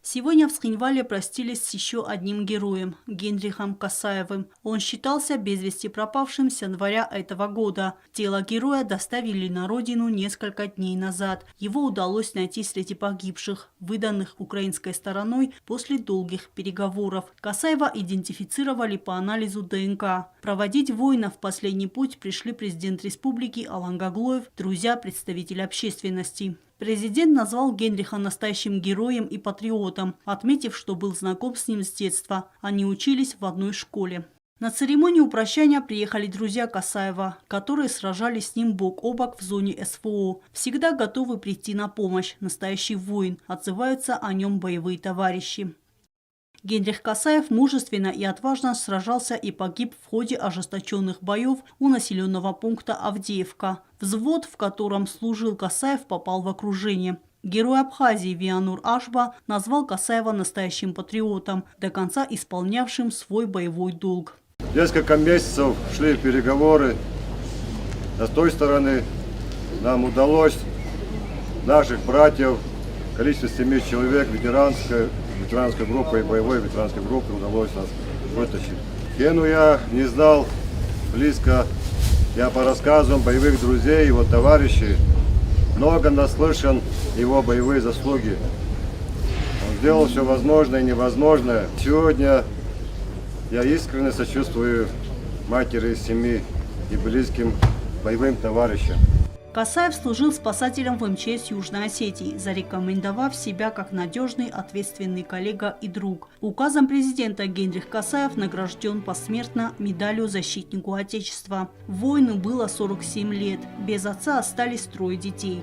Сегодня в Схинвале простились с еще одним героем – Генрихом Касаевым. Он считался без вести пропавшим с января этого года. Тело героя доставили на родину несколько дней назад. Его удалось найти среди погибших, выданных украинской стороной после долгих переговоров. Касаева идентифицировали по анализу ДНК. Проводить воина в последний путь пришли президент республики Алан Гаглоев, друзья, представители общественности. Президент назвал Генриха настоящим героем и патриотом, отметив, что был знаком с ним с детства. Они учились в одной школе. На церемонию прощания приехали друзья Касаева, которые сражались с ним бок о бок в зоне СВО. Всегда готовы прийти на помощь. Настоящий воин. Отзываются о нем боевые товарищи. Генрих Касаев мужественно и отважно сражался и погиб в ходе ожесточенных боев у населенного пункта Авдеевка. Взвод, в котором служил Касаев, попал в окружение. Герой Абхазии Вианур Ашба назвал Касаева настоящим патриотом, до конца исполнявшим свой боевой долг. Несколько месяцев шли переговоры. С той стороны нам удалось наших братьев, количество 7 человек, ветеранской группы и боевой ветеранской группы удалось нас вытащить. Гену я не знал близко, я по рассказам боевых друзей, его товарищей, много наслышан его боевые заслуги. Он сделал все возможное и невозможное. Сегодня я искренне сочувствую матери, семьи и близким боевым товарищам. Касаев служил спасателем в МЧС Южной Осетии, зарекомендовав себя как надежный, ответственный коллега и друг. Указом президента Генрих Касаев награжден посмертно медалью защитнику Отечества. Воину было 47 лет. Без отца остались 3 детей.